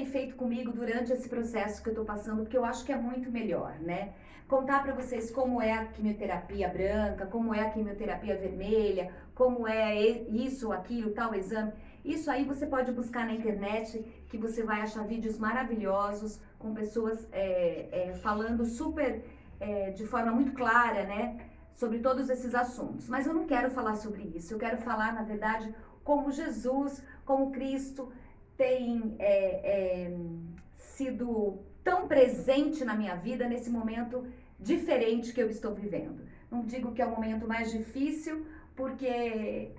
tem feito comigo durante esse processo que eu tô passando, porque eu acho que é muito melhor, né? Contar para vocês como é a quimioterapia branca, como é a quimioterapia vermelha, como é isso, aquilo, tal exame. Isso aí você pode buscar na internet, que você vai achar vídeos maravilhosos com pessoas falando super de forma muito clara, né, sobre todos esses assuntos. Mas eu não quero falar sobre isso. Eu quero falar, na verdade, como Jesus, como Cristo tem sido tão presente na minha vida nesse momento diferente que eu estou vivendo. Não digo que é o momento mais difícil, porque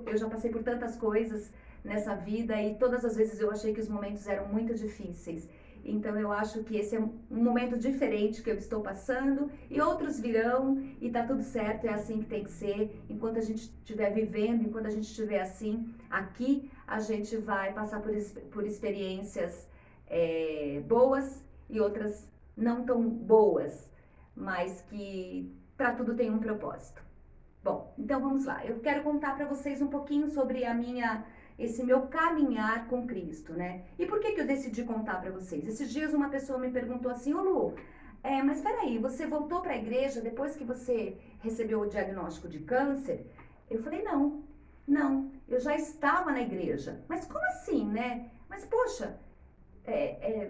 eu já passei por tantas coisas nessa vida e todas as vezes eu achei que os momentos eram muito difíceis. Então eu acho que esse é um momento diferente que eu estou passando e outros virão e tá tudo certo, é assim que tem que ser. Enquanto a gente estiver vivendo, enquanto a gente estiver assim, aqui a gente vai passar por experiências boas e outras não tão boas, mas que para tudo tem um propósito. Bom, então vamos lá. Eu quero contar para vocês um pouquinho sobre esse meu caminhar com Cristo, né? E por que eu decidi contar para vocês? Esses dias uma pessoa me perguntou assim, ô Lu, mas peraí, você voltou para a igreja depois que você recebeu o diagnóstico de câncer? Eu falei, não, eu já estava na igreja. Mas como assim, né? Mas poxa,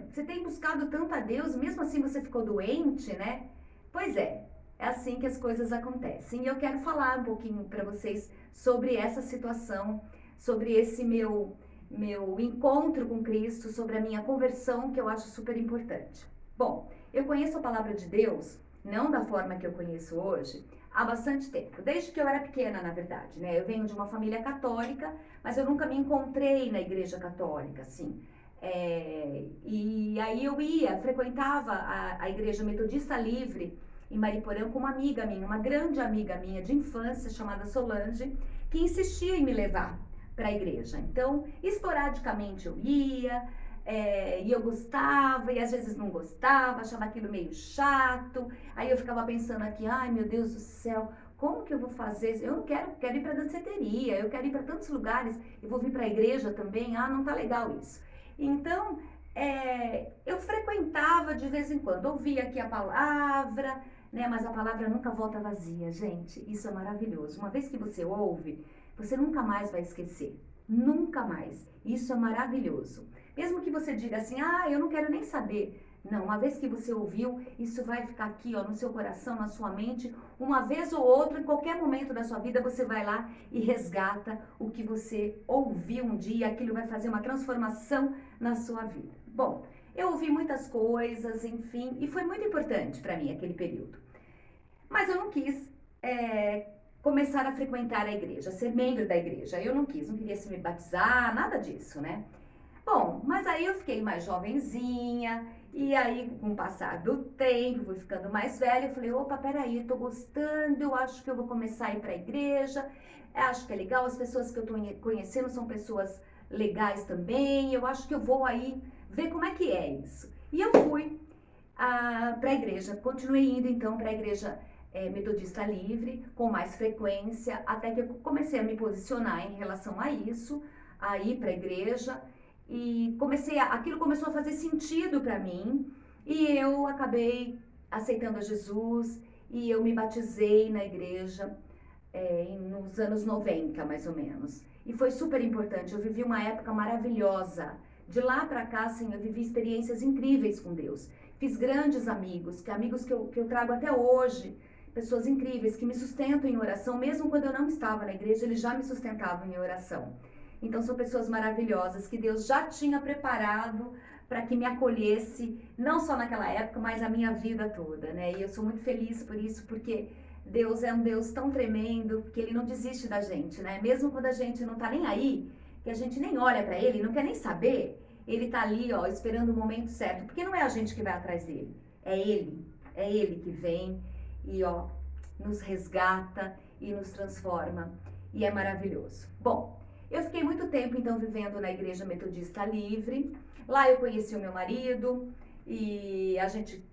você tem buscado tanto a Deus, mesmo assim você ficou doente, né? Pois é assim que as coisas acontecem. E eu quero falar um pouquinho para vocês sobre essa situação, sobre esse meu encontro com Cristo, sobre a minha conversão, que eu acho super importante. Bom, eu conheço a palavra de Deus, não da forma que eu conheço hoje, há bastante tempo, desde que eu era pequena, na verdade, né? Eu venho de uma família católica, mas eu nunca me encontrei na igreja católica, assim. E aí eu frequentava a Igreja Metodista Livre em Mariporã com uma amiga minha, uma grande amiga minha de infância, chamada Solange, que insistia em me levar para a igreja. Então, esporadicamente eu ia, e eu gostava, e às vezes não gostava, achava aquilo meio chato. Aí eu ficava pensando aqui, ai meu Deus do céu, como que eu vou fazer? Eu não quero ir para danceteria, eu quero ir para tantos lugares, eu vou vir para a igreja também, não tá legal isso. Então, eu frequentava de vez em quando, ouvia aqui a palavra, né? Mas a palavra nunca volta vazia, gente. Isso é maravilhoso. Uma vez que você ouve, você nunca mais vai esquecer. Nunca mais. Isso é maravilhoso. Mesmo que você diga assim, eu não quero nem saber. Não, uma vez que você ouviu, isso vai ficar aqui, ó, no seu coração, na sua mente. Uma vez ou outra, em qualquer momento da sua vida, você vai lá e resgata o que você ouviu um dia. Aquilo vai fazer uma transformação na sua vida. Bom, eu ouvi muitas coisas, enfim, e foi muito importante para mim aquele período. Mas eu não quis começar a frequentar a igreja, ser membro da igreja. Eu não queria se me batizar, nada disso, né? Bom, mas aí eu fiquei mais jovenzinha, e aí com o passar do tempo, fui ficando mais velha, eu falei, opa, peraí, eu tô gostando, eu acho que eu vou começar a ir pra igreja, acho que é legal, as pessoas que eu tô conhecendo são pessoas legais também, eu acho que eu vou aí ver como é que é isso. E eu fui para a igreja, continuei indo então para a igreja Metodista Livre com mais frequência, até que eu comecei a me posicionar em relação a isso, a ir para a igreja, e aquilo começou a fazer sentido para mim, e eu acabei aceitando a Jesus, e eu me batizei na igreja nos anos 90, mais ou menos. E foi super importante, eu vivi uma época maravilhosa. De lá para cá, assim, eu vivi experiências incríveis com Deus. Fiz grandes amigos, amigos que eu trago até hoje, pessoas incríveis que me sustentam em oração, mesmo quando eu não estava na igreja, eles já me sustentavam em oração. Então são pessoas maravilhosas que Deus já tinha preparado para que me acolhesse, não só naquela época, mas a minha vida toda, né? E eu sou muito feliz por isso, porque Deus é um Deus tão tremendo que Ele não desiste da gente, né? Mesmo quando a gente não tá nem aí, que a gente nem olha para Ele, não quer nem saber, Ele tá ali, ó, esperando o momento certo, porque não é a gente que vai atrás dele, é Ele que vem e, ó, nos resgata e nos transforma, e é maravilhoso. Bom, eu fiquei muito tempo, então, vivendo na Igreja Metodista Livre. Lá eu conheci o meu marido e a gente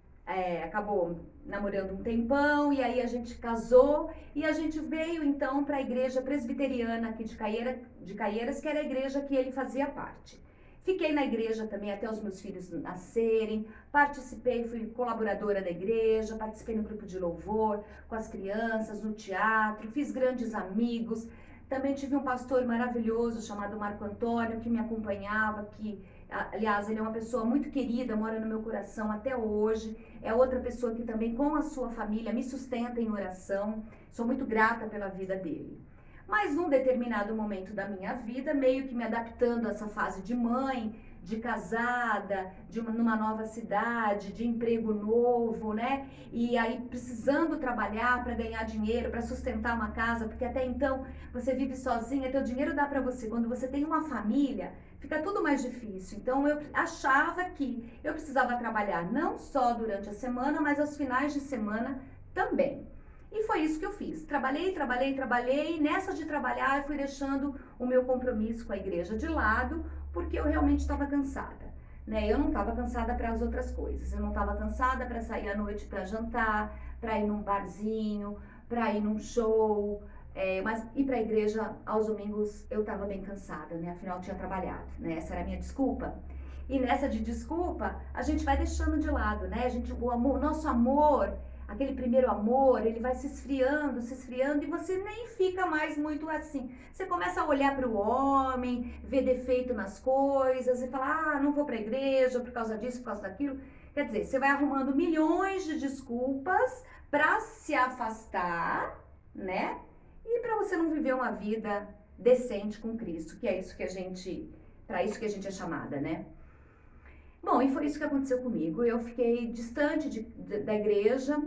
acabou namorando um tempão, e aí a gente casou e a gente veio, então, para a Igreja Presbiteriana aqui de Caieiras, que era a igreja que ele fazia parte. Fiquei na igreja também até os meus filhos nascerem, participei, fui colaboradora da igreja, participei no grupo de louvor, com as crianças, no teatro, fiz grandes amigos. Também tive um pastor maravilhoso chamado Marco Antônio, que me acompanhava, que, aliás, ele é uma pessoa muito querida, mora no meu coração até hoje. É outra pessoa que também, com a sua família, me sustenta em oração. Sou muito grata pela vida dele. Mas num determinado momento da minha vida, meio que me adaptando a essa fase de mãe, de casada, numa nova cidade, de emprego novo, né? E aí precisando trabalhar para ganhar dinheiro, para sustentar uma casa, porque até então você vive sozinha, teu dinheiro dá para você. Quando você tem uma família, fica tudo mais difícil. Então eu achava que eu precisava trabalhar não só durante a semana, mas aos finais de semana também. E foi isso que eu fiz. Trabalhei. Nessa de trabalhar, eu fui deixando o meu compromisso com a igreja de lado, porque eu realmente estava cansada, né? Eu não estava cansada para as outras coisas. Eu não estava cansada para sair à noite para jantar, para ir num barzinho, para ir num show. Mas ir para a igreja aos domingos eu estava bem cansada, né? Afinal, eu tinha trabalhado, né? Essa era a minha desculpa. E nessa de desculpa, a gente vai deixando de lado, né? Nosso amor, aquele primeiro amor, ele vai se esfriando, e você nem fica mais muito assim. Você começa a olhar para o homem, ver defeito nas coisas e falar, não vou para a igreja por causa disso, por causa daquilo. Quer dizer, você vai arrumando milhões de desculpas para se afastar, né? E para você não viver uma vida decente com Cristo, que é isso que para isso que a gente é chamada, né? Bom, e foi isso que aconteceu comigo. Eu fiquei distante da igreja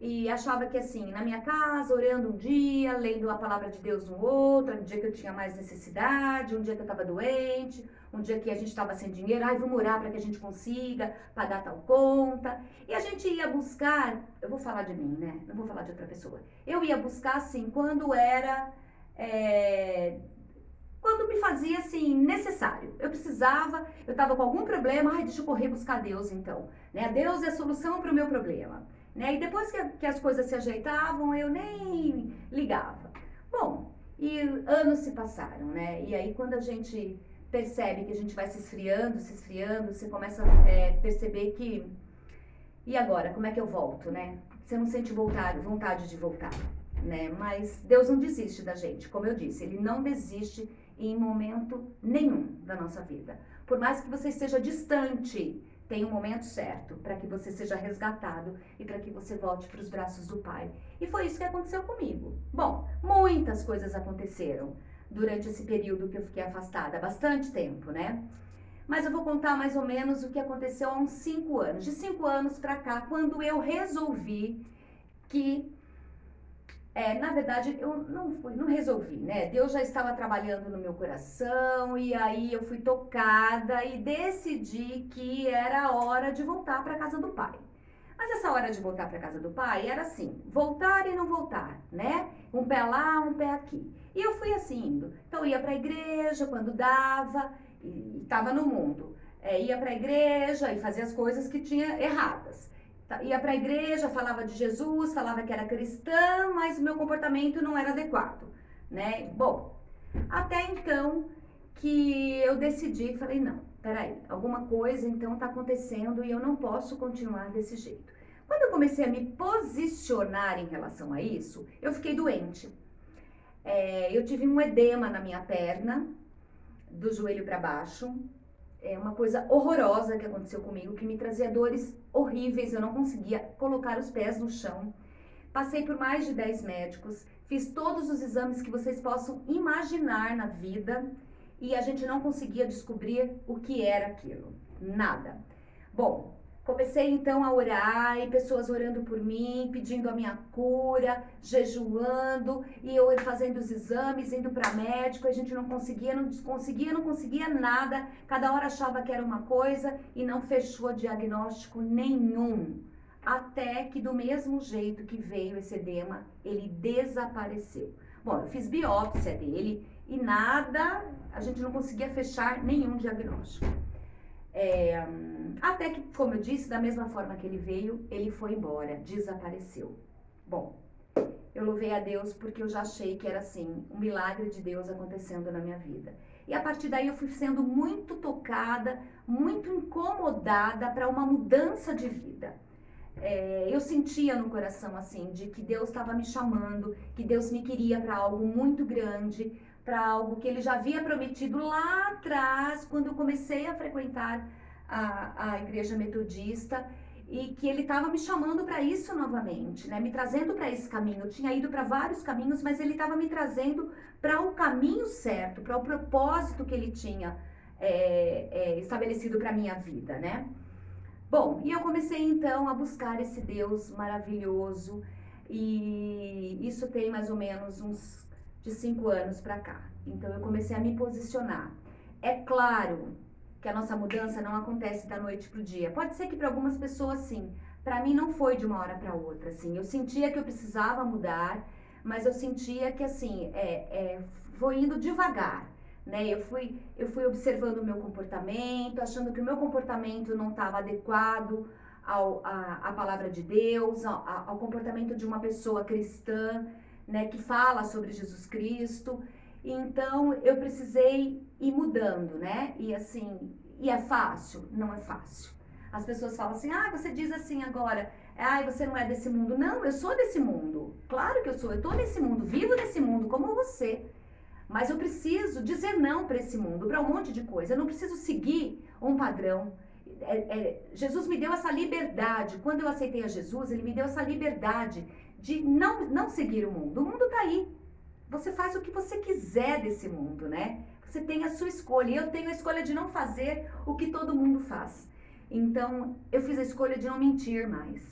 e achava que assim, na minha casa, orando um dia, lendo a palavra de Deus no outro, um dia que eu tinha mais necessidade, um dia que eu estava doente, um dia que a gente estava sem dinheiro, vamos orar para que a gente consiga pagar tal conta. E a gente ia buscar, eu vou falar de mim, né? Não vou falar de outra pessoa. Eu ia buscar assim, quando me fazia assim necessário. Eu precisava, eu estava com algum problema, deixa eu correr buscar Deus então, né? Deus é a solução para o meu problema, né? E depois que as coisas se ajeitavam, eu nem ligava. Bom, e anos se passaram, né? E aí quando a gente percebe que a gente vai se esfriando, você começa a perceber que, e agora, como é que eu volto, né? Você não sente vontade de voltar, né? Mas Deus não desiste da gente, como eu disse, Ele não desiste em momento nenhum da nossa vida. Por mais que você esteja distante, tem um momento certo para que você seja resgatado e para que você volte para os braços do Pai. E foi isso que aconteceu comigo. Bom, muitas coisas aconteceram durante esse período que eu fiquei afastada, bastante tempo, né? Mas eu vou contar mais ou menos o que aconteceu há uns 5 anos. De 5 anos para cá, quando eu resolvi que na verdade, eu não resolvi, né? Deus já estava trabalhando no meu coração e aí eu fui tocada e decidi que era a hora de voltar para casa do Pai. Mas essa hora de voltar para casa do Pai era assim, voltar e não voltar, né? Um pé lá, um pé aqui. E eu fui assim indo. Então ia para a igreja quando dava e estava no mundo. Ia para a igreja e fazia as coisas que tinha erradas. Ia para a igreja, falava de Jesus, falava que era cristã, mas o meu comportamento não era adequado, né? Bom, até então que eu decidi, falei, não, peraí, alguma coisa então tá acontecendo e eu não posso continuar desse jeito. Quando eu comecei a me posicionar em relação a isso, eu fiquei doente. Eu tive um edema na minha perna, do joelho para baixo. É uma coisa horrorosa que aconteceu comigo, que me trazia dores horríveis, eu não conseguia colocar os pés no chão. Passei por mais de 10 médicos, fiz todos os exames que vocês possam imaginar na vida e a gente não conseguia descobrir o que era aquilo, nada. Bom, comecei então a orar e pessoas orando por mim, pedindo a minha cura, jejuando e eu fazendo os exames, indo para médico, a gente não conseguia nada, cada hora achava que era uma coisa e não fechou diagnóstico nenhum. Até que do mesmo jeito que veio esse edema, ele desapareceu. Bom, eu fiz biópsia dele e nada, a gente não conseguia fechar nenhum diagnóstico. Até que, como eu disse, da mesma forma que ele veio, ele foi embora, desapareceu. Bom, eu louvei a Deus porque eu já achei que era assim, um milagre de Deus acontecendo na minha vida. E a partir daí eu fui sendo muito tocada, muito incomodada para uma mudança de vida. Eu sentia no coração assim, de que Deus estava me chamando, que Deus me queria para algo muito grande, para algo que Ele já havia prometido lá atrás, quando eu comecei a frequentar a igreja metodista, e que Ele estava me chamando para isso novamente, né? Me trazendo para esse caminho. Eu tinha ido para vários caminhos, mas Ele estava me trazendo para o caminho certo, para o propósito que Ele tinha estabelecido para minha vida, né? Bom, e eu comecei então a buscar esse Deus maravilhoso, e isso tem mais ou menos uns de 5 anos para cá. Então eu comecei a me posicionar. É claro que a nossa mudança não acontece da noite pro dia. Pode ser que para algumas pessoas sim. Para mim não foi de uma hora para outra, assim. Eu sentia que eu precisava mudar, mas eu sentia que assim, foi indo devagar. Né? Eu fui observando o meu comportamento, achando que o meu comportamento não estava adequado à palavra de Deus, ao comportamento de uma pessoa cristã, né, que fala sobre Jesus Cristo. Então eu precisei ir mudando, né? E assim, e é fácil? Não é fácil. As pessoas falam assim, você diz assim agora, você não é desse mundo. Não, eu sou desse mundo. Claro que eu sou, eu tô nesse mundo, vivo nesse mundo como você. Mas eu preciso dizer não para esse mundo, para um monte de coisa. Eu não preciso seguir um padrão. Jesus me deu essa liberdade. Quando eu aceitei a Jesus, Ele me deu essa liberdade de não seguir o mundo. O mundo está aí. Você faz o que você quiser desse mundo, né? Você tem a sua escolha. E eu tenho a escolha de não fazer o que todo mundo faz. Então, eu fiz a escolha de não mentir mais.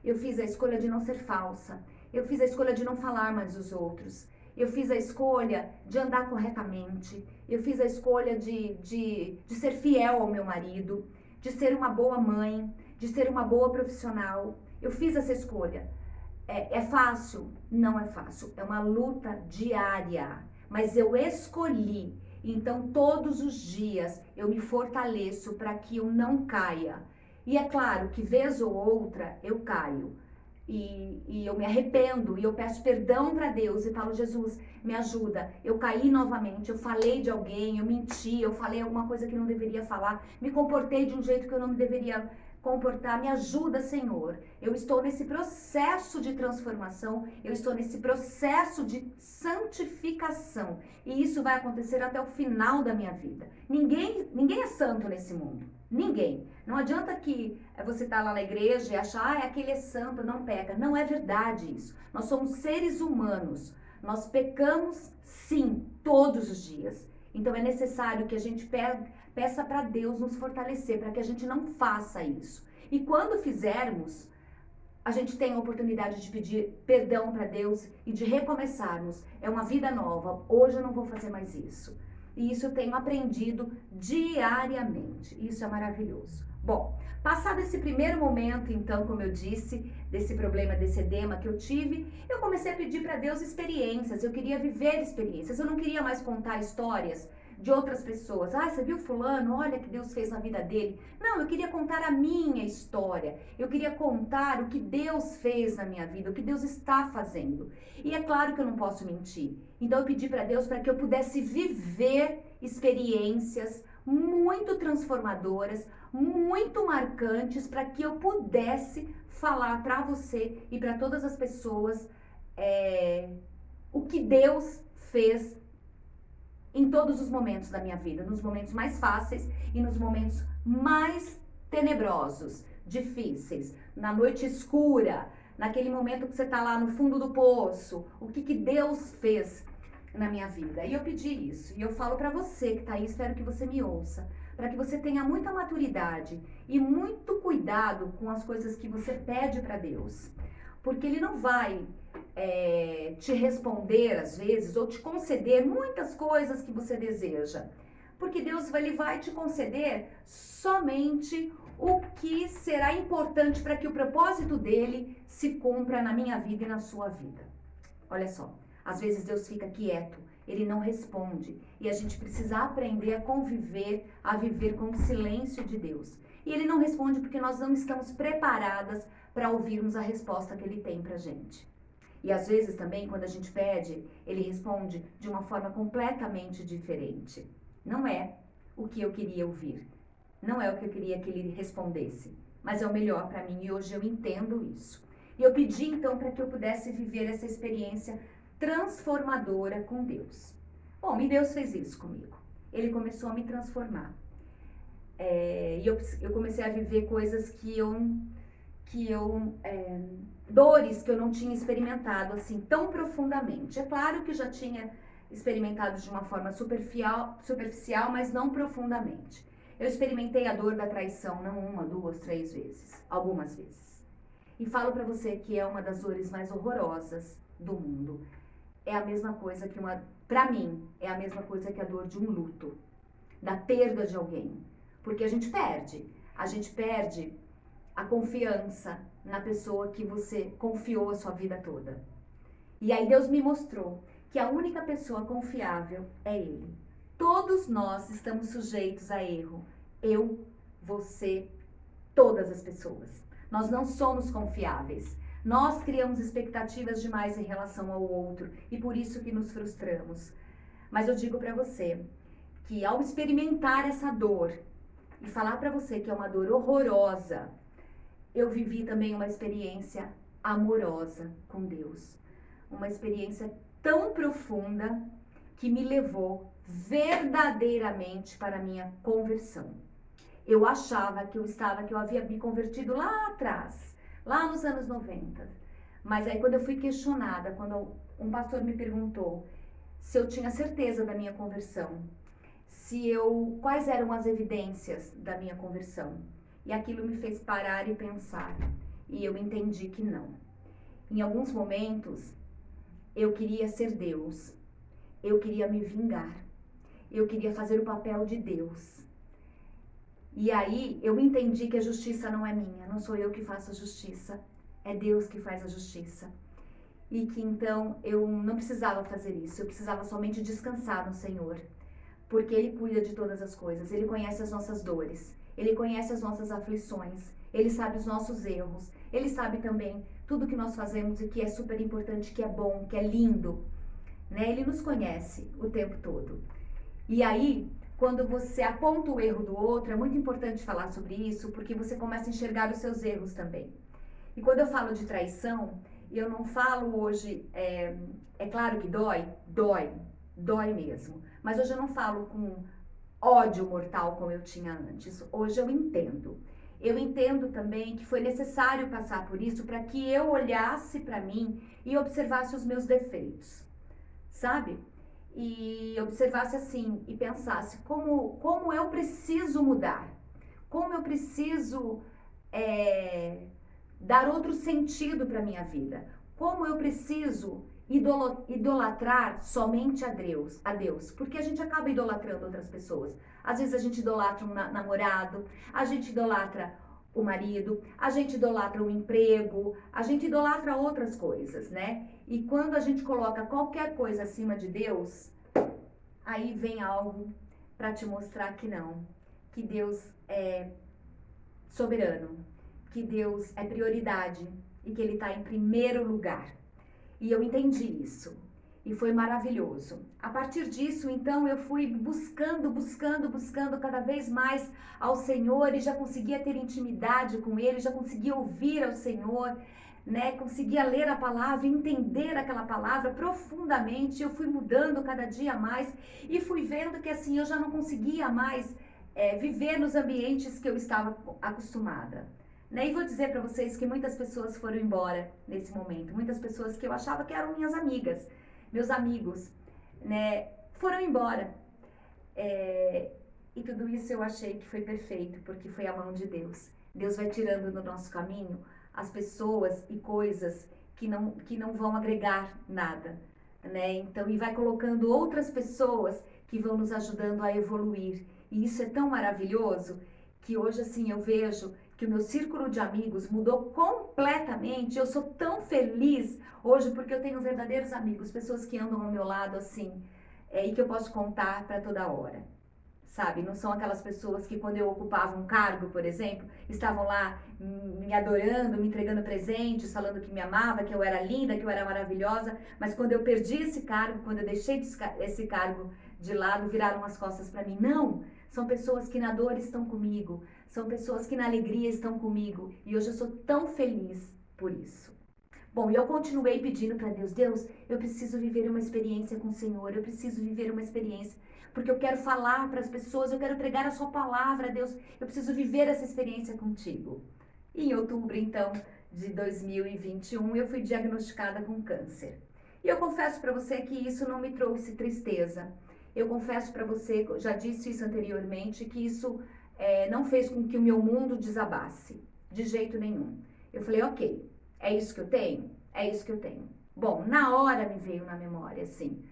Eu fiz a escolha de não ser falsa. Eu fiz a escolha de não falar mais dos outros. Eu fiz a escolha de andar corretamente. Eu fiz a escolha de ser fiel ao meu marido, de ser uma boa mãe, de ser uma boa profissional. Eu fiz essa escolha. É fácil? Não é fácil. É uma luta diária. Mas eu escolhi. Então, todos os dias, eu me fortaleço para que eu não caia. E é claro que, vez ou outra, eu caio. E eu me arrependo, e eu peço perdão para Deus e falo, Jesus, me ajuda. Eu caí novamente, eu falei de alguém, eu menti, eu falei alguma coisa que não deveria falar, me comportei de um jeito que eu não deveria comportar. Me ajuda, Senhor. Eu estou nesse processo de transformação, eu estou nesse processo de santificação. E isso vai acontecer até o final da minha vida. Ninguém é santo nesse mundo. Ninguém. Não adianta que você tá lá na igreja e achar, aquele é santo, não peca. Não é verdade isso. Nós somos seres humanos. Nós pecamos, sim, todos os dias. Então é necessário que a gente peça para Deus nos fortalecer, para que a gente não faça isso. E quando fizermos, a gente tem a oportunidade de pedir perdão para Deus e de recomeçarmos. É uma vida nova. Hoje eu não vou fazer mais isso. E isso eu tenho aprendido diariamente. Isso é maravilhoso. Bom, passado esse primeiro momento, então, como eu disse, desse problema, desse edema que eu tive, eu comecei a pedir para Deus experiências. Eu queria viver experiências. Eu não queria mais contar histórias de outras pessoas. Você viu fulano? Olha que Deus fez na vida dele. Não, eu queria contar a minha história. Eu queria contar o que Deus fez na minha vida, o que Deus está fazendo. E é claro que eu não posso mentir. Então eu pedi para Deus para que eu pudesse viver experiências muito transformadoras, muito marcantes, para que eu pudesse falar para você e para todas as pessoas o que Deus fez em todos os momentos da minha vida, nos momentos mais fáceis e nos momentos mais tenebrosos, difíceis, na noite escura, naquele momento que você está lá no fundo do poço, o que Deus fez na minha vida. E eu pedi isso, e eu falo para você que está aí, espero que você me ouça, para que você tenha muita maturidade e muito cuidado com as coisas que você pede para Deus, porque Ele não vai te responder às vezes ou te conceder muitas coisas que você deseja, porque Deus ele vai te conceder somente o que será importante para que o propósito dele se cumpra na minha vida e na sua vida. Olha só, às vezes Deus fica quieto, ele não responde, e a gente precisa aprender a conviver, a viver com o silêncio de Deus. E ele não responde porque nós não estamos preparadas para ouvirmos a resposta que ele tem pra gente. E às vezes também, quando a gente pede, ele responde de uma forma completamente diferente. Não é o que eu queria ouvir. Não é o que eu queria que ele respondesse. Mas é o melhor para mim e hoje eu entendo isso. E eu pedi então para que eu pudesse viver essa experiência transformadora com Deus. Bom, e Deus fez isso comigo. Ele começou a me transformar. E eu comecei a viver coisas dores que eu não tinha experimentado assim tão profundamente. É claro que já tinha experimentado de uma forma superficial, mas não profundamente. Eu experimentei a dor da traição, não uma, duas, três vezes, algumas vezes. E falo pra você que é uma das dores mais horrorosas do mundo. É a mesma coisa que pra mim, é a mesma coisa que a dor de um luto, da perda de alguém. Porque a gente perde a confiança na pessoa que você confiou a sua vida toda. E aí Deus me mostrou que a única pessoa confiável é Ele. Todos nós estamos sujeitos a erro. Eu, você, todas as pessoas. Nós não somos confiáveis. Nós criamos expectativas demais em relação ao outro e por isso que nos frustramos. Mas eu digo para você que ao experimentar essa dor e falar para você que é uma dor horrorosa, eu vivi também uma experiência amorosa com Deus. Uma experiência tão profunda que me levou verdadeiramente para a minha conversão. Eu achava que eu havia me convertido lá atrás, lá nos anos 90. Mas aí quando eu fui questionada, quando um pastor me perguntou se eu tinha certeza da minha conversão, quais eram as evidências da minha conversão, e aquilo me fez parar e pensar, e eu entendi que não. Em alguns momentos, eu queria ser Deus, eu queria me vingar, eu queria fazer o papel de Deus. E aí eu entendi que a justiça não é minha, não sou eu que faço a justiça, é Deus que faz a justiça. E que então eu não precisava fazer isso, eu precisava somente descansar no Senhor, porque Ele cuida de todas as coisas, Ele conhece as nossas dores, Ele conhece as nossas aflições, Ele sabe os nossos erros, Ele sabe também tudo que nós fazemos e que é super importante, que é bom, que é lindo, né? Ele nos conhece o tempo todo. E aí, quando você aponta o erro do outro, é muito importante falar sobre isso, porque você começa a enxergar os seus erros também. E quando eu falo de traição, eu não falo hoje, é claro que dói mesmo, mas hoje eu não falo com ódio mortal como eu tinha antes. Hoje eu entendo. Eu entendo também que foi necessário passar por isso para que eu olhasse para mim e observasse os meus defeitos, sabe? E observasse assim e pensasse como eu preciso mudar, como eu preciso dar outro sentido para minha vida, como eu preciso idolatrar somente a Deus, porque a gente acaba idolatrando outras pessoas. Às vezes a gente idolatra um namorado, a gente idolatra o marido, a gente idolatra o emprego, a gente idolatra outras coisas, né? E quando a gente coloca qualquer coisa acima de Deus, aí vem algo para te mostrar que não, que Deus é soberano, que Deus é prioridade e que Ele está em primeiro lugar. E eu entendi isso. E foi maravilhoso. A partir disso, então, eu fui buscando cada vez mais ao Senhor e já conseguia ter intimidade com Ele, já conseguia ouvir ao Senhor, né? Conseguia ler a palavra, entender aquela palavra profundamente. Eu fui mudando cada dia mais e fui vendo que assim eu já não conseguia mais viver nos ambientes que eu estava acostumada. E vou dizer para vocês que muitas pessoas foram embora nesse momento, muitas pessoas que eu achava que eram minhas amigas, meus amigos, né, foram embora. E tudo isso eu achei que foi perfeito, porque foi a mão de Deus. Deus vai tirando do nosso caminho as pessoas e coisas que não vão agregar nada, né? Então, e vai colocando outras pessoas que vão nos ajudando a evoluir. E isso é tão maravilhoso que hoje, assim, eu vejo que o meu círculo de amigos mudou completamente. Eu sou tão feliz hoje porque eu tenho verdadeiros amigos, pessoas que andam ao meu lado assim, e que eu posso contar para toda hora, sabe? Não são aquelas pessoas que quando eu ocupava um cargo, por exemplo, estavam lá me adorando, me entregando presentes, falando que me amava, que eu era linda, que eu era maravilhosa, mas quando eu perdi esse cargo, quando eu deixei esse cargo de lado, viraram as costas para mim. Não, são pessoas que na dor estão comigo, são pessoas que na alegria estão comigo, e hoje eu sou tão feliz por isso. Bom, e eu continuei pedindo para Deus, Deus, eu preciso viver uma experiência com o Senhor, eu preciso viver uma experiência, porque eu quero falar para as pessoas, eu quero pregar a sua palavra, Deus, eu preciso viver essa experiência contigo. E em outubro, então, de 2021, eu fui diagnosticada com câncer. E eu confesso para você que isso não me trouxe tristeza. Eu confesso para você, já disse isso anteriormente, que isso não fez com que o meu mundo desabasse, de jeito nenhum. Eu falei, ok, é isso que eu tenho? É isso que eu tenho. Bom, na hora me veio na memória, assim,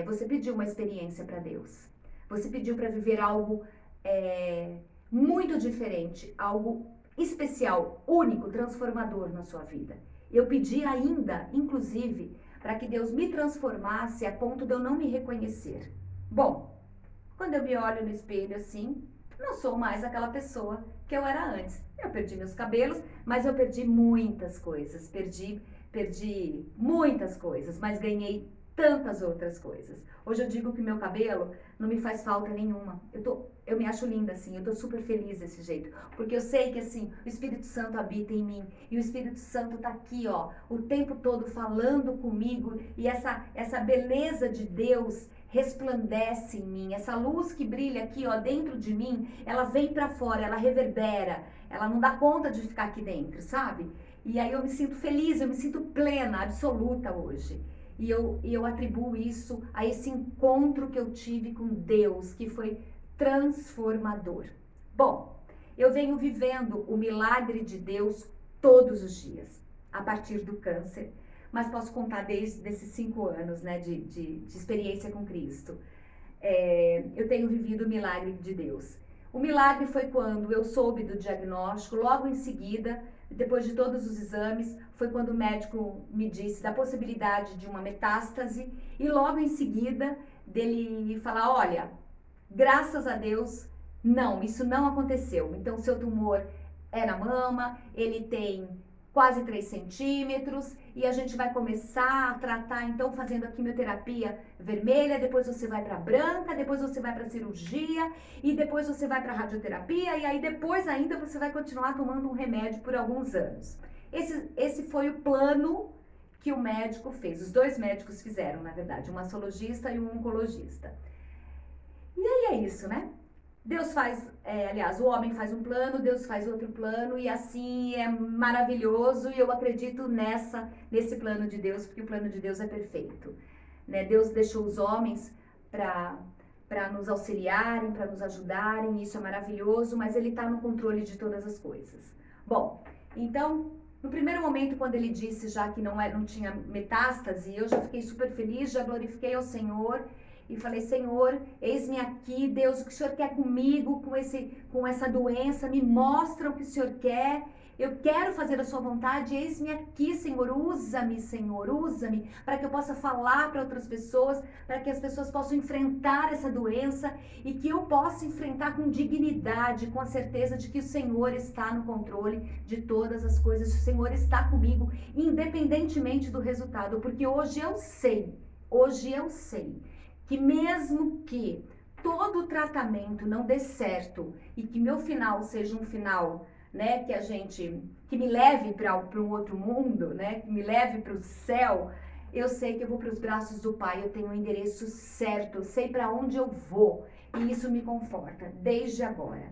você pediu uma experiência para Deus. Você pediu para viver algo muito diferente, algo especial, único, transformador na sua vida. Eu pedi ainda, inclusive, para que Deus me transformasse a ponto de eu não me reconhecer. Bom, quando eu me olho no espelho assim, não sou mais aquela pessoa que eu era antes. Eu perdi meus cabelos, mas eu perdi muitas coisas. Perdi muitas coisas, mas ganhei tantas outras coisas. Hoje eu digo que meu cabelo não me faz falta nenhuma. Eu me acho linda assim, eu tô super feliz desse jeito, porque eu sei que assim, o Espírito Santo habita em mim, e o Espírito Santo tá aqui, ó, o tempo todo falando comigo, e essa beleza de Deus resplandece em mim, essa luz que brilha aqui, ó, dentro de mim, ela vem para fora, ela reverbera, ela não dá conta de ficar aqui dentro, sabe? E aí eu me sinto feliz, eu me sinto plena, absoluta hoje. E eu atribuo isso a esse encontro que eu tive com Deus, que foi transformador. Bom, eu venho vivendo o milagre de Deus todos os dias, a partir do câncer, mas posso contar desde esses 5 anos, né, de experiência com Cristo. Eu tenho vivido o milagre de Deus. O milagre foi quando eu soube do diagnóstico, logo em seguida, depois de todos os exames, foi quando o médico me disse da possibilidade de uma metástase, e logo em seguida dele falar, olha, graças a Deus, não, isso não aconteceu. Então, seu tumor é na mama, ele tem quase 3 centímetros, e a gente vai começar a tratar, então, fazendo a quimioterapia vermelha, depois você vai para branca, depois você vai para cirurgia, e depois você vai para radioterapia, e aí depois ainda você vai continuar tomando um remédio por alguns anos. Esse foi o plano que o médico fez, os 2 médicos fizeram, na verdade, um mastologista e um oncologista. E aí é isso, né? Deus faz, aliás, o homem faz um plano, Deus faz outro plano, e assim é maravilhoso, e eu acredito nesse plano de Deus, porque o plano de Deus é perfeito, né? Deus deixou os homens para nos auxiliarem, para nos ajudarem, e isso é maravilhoso, mas Ele está no controle de todas as coisas. Bom, então, no primeiro momento, quando Ele disse já que não tinha metástase, eu já fiquei super feliz, já glorifiquei ao Senhor, e falei, Senhor, eis-me aqui, Deus, o que o Senhor quer comigo, com essa doença, me mostra o que o Senhor quer, eu quero fazer a sua vontade, eis-me aqui, Senhor, usa-me, para que eu possa falar para outras pessoas, para que as pessoas possam enfrentar essa doença, e que eu possa enfrentar com dignidade, com a certeza de que o Senhor está no controle de todas as coisas, o Senhor está comigo, independentemente do resultado, porque hoje eu sei, que mesmo que todo o tratamento não dê certo e que meu final seja um final, né, que me leve para um outro mundo, né, que me leve para o céu, eu sei que eu vou para os braços do Pai, eu tenho o endereço certo, eu sei para onde eu vou, e isso me conforta desde agora.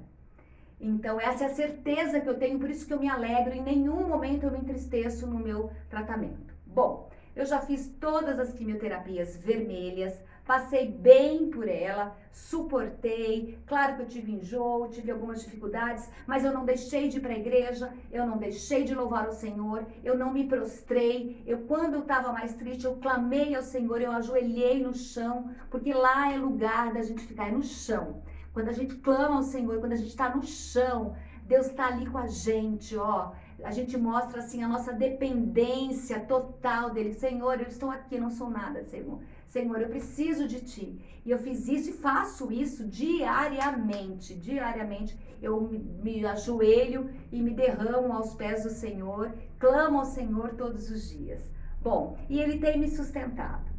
Então essa é a certeza que eu tenho, por isso que eu me alegro, em nenhum momento eu me entristeço no meu tratamento. Bom, eu já fiz todas as quimioterapias vermelhas, passei bem por ela, suportei, claro que eu tive enjoo, tive algumas dificuldades, mas eu não deixei de ir para a igreja, eu não deixei de louvar o Senhor, eu não me prostrei, quando eu estava mais triste, eu clamei ao Senhor, eu ajoelhei no chão, porque lá é lugar da gente ficar, é no chão. Quando a gente clama ao Senhor, quando a gente está no chão, Deus está ali com a gente, ó. A gente mostra assim a nossa dependência total dele. Senhor, eu estou aqui, não sou nada, Senhor. Senhor, eu preciso de Ti. E eu fiz isso e faço isso diariamente. Diariamente eu me ajoelho e me derramo aos pés do Senhor. Clamo ao Senhor todos os dias. Bom, e Ele tem me sustentado.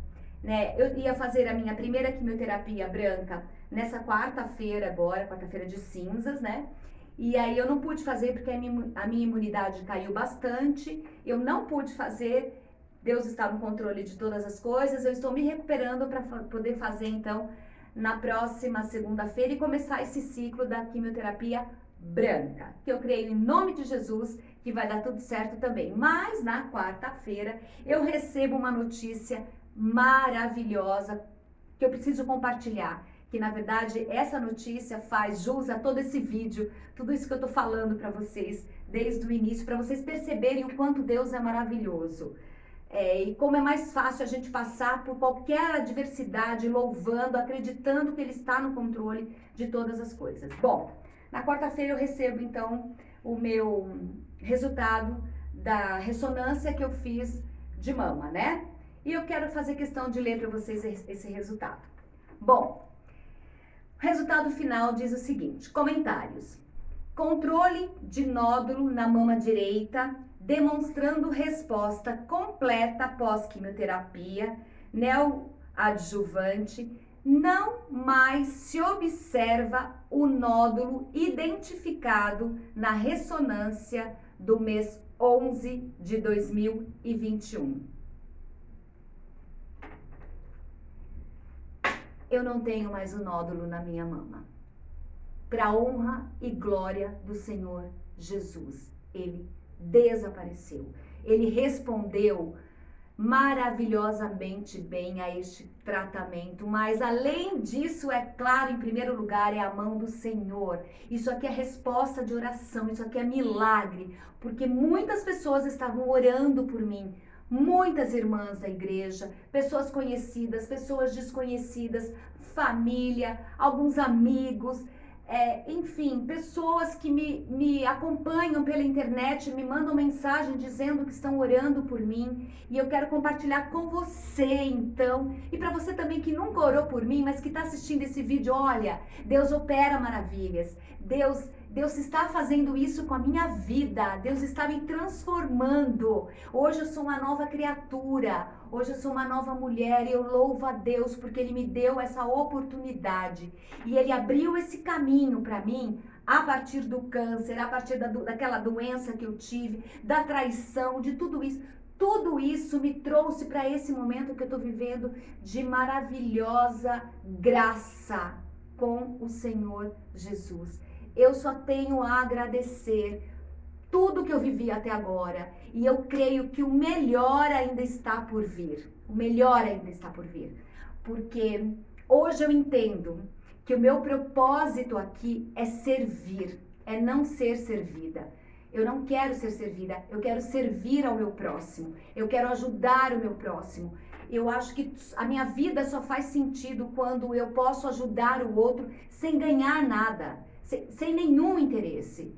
né? Eu ia fazer a minha primeira quimioterapia branca nessa quarta-feira agora, quarta-feira de cinzas, né? E aí eu não pude fazer porque a minha imunidade caiu bastante, eu não pude fazer, Deus está no controle de todas as coisas, eu estou me recuperando para poder fazer então na próxima segunda-feira e começar esse ciclo da quimioterapia branca, que eu creio em nome de Jesus que vai dar tudo certo também. Mas na quarta-feira eu recebo uma notícia maravilhosa que eu preciso compartilhar, que na verdade essa notícia faz jus a todo esse vídeo, tudo isso que eu tô falando para vocês desde o início, para vocês perceberem o quanto Deus é maravilhoso. E como é mais fácil a gente passar por qualquer adversidade, louvando, acreditando que Ele está no controle de todas as coisas. Bom, na quarta-feira eu recebo então o meu resultado da ressonância que eu fiz de mama, né? E eu quero fazer questão de ler para vocês esse resultado. Bom, o resultado final diz o seguinte, comentários. Controle de nódulo na mama direita, demonstrando resposta completa após quimioterapia neoadjuvante. Não mais se observa o nódulo identificado na ressonância do mês 11 de 2021. Eu não tenho mais o nódulo na minha mama. Para a honra e glória do Senhor Jesus, ele desapareceu. Ele respondeu maravilhosamente bem a este tratamento, mas além disso, é claro, em primeiro lugar, é a mão do Senhor. Isso aqui é resposta de oração, isso aqui é milagre, porque muitas pessoas estavam orando por mim, muitas irmãs da igreja, pessoas conhecidas, pessoas desconhecidas, família, alguns amigos, enfim, pessoas que me acompanham pela internet, me mandam mensagem dizendo que estão orando por mim e eu quero compartilhar com você então, e para você também que nunca orou por mim, mas que está assistindo esse vídeo, olha, Deus opera maravilhas, Deus está fazendo isso com a minha vida, Deus está me transformando. Hoje eu sou uma nova criatura, hoje eu sou uma nova mulher e eu louvo a Deus porque Ele me deu essa oportunidade e Ele abriu esse caminho para mim a partir do câncer, a partir daquela doença que eu tive, da traição, de tudo isso. Tudo isso me trouxe para esse momento que eu estou vivendo de maravilhosa graça com o Senhor Jesus. Eu só tenho a agradecer tudo que eu vivi até agora. E eu creio que o melhor ainda está por vir. O melhor ainda está por vir. Porque hoje eu entendo que o meu propósito aqui é servir, é não ser servida. Eu não quero ser servida, eu quero servir ao meu próximo. Eu quero ajudar o meu próximo. Eu acho que a minha vida só faz sentido quando eu posso ajudar o outro sem ganhar nada, sem nenhum interesse.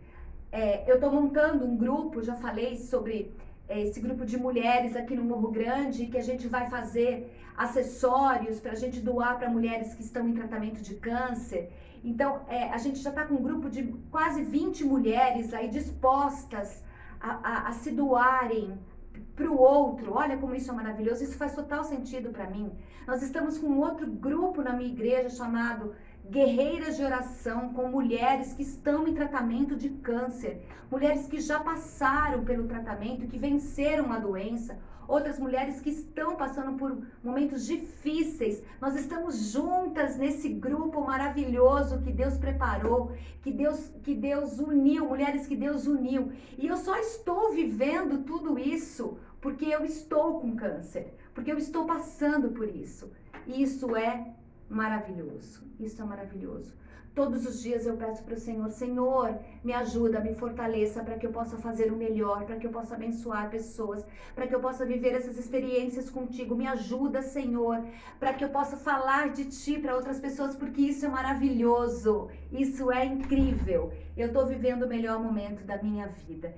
Eu estou montando um grupo, já falei sobre esse grupo de mulheres aqui no Morro Grande, que a gente vai fazer acessórios para a gente doar para mulheres que estão em tratamento de câncer. Então, a gente já está com um grupo de quase 20 mulheres aí dispostas a se doarem para o outro. Olha como isso é maravilhoso, isso faz total sentido para mim. Nós estamos com um outro grupo na minha igreja chamado Guerreiras de Oração, com mulheres que estão em tratamento de câncer, mulheres que já passaram pelo tratamento, que venceram a doença, outras mulheres que estão passando por momentos difíceis. Nós estamos juntas nesse grupo maravilhoso que Deus preparou, que Deus uniu, mulheres que Deus uniu. E eu só estou vivendo tudo isso porque eu estou com câncer, porque eu estou passando por isso. E isso é maravilhoso, isso é maravilhoso. Todos os dias eu peço para o Senhor, Senhor, me ajuda, me fortaleça para que eu possa fazer o melhor, para que eu possa abençoar pessoas, para que eu possa viver essas experiências contigo. Me ajuda, Senhor, para que eu possa falar de Ti para outras pessoas, porque isso é maravilhoso, isso é incrível. Eu estou vivendo o melhor momento da minha vida.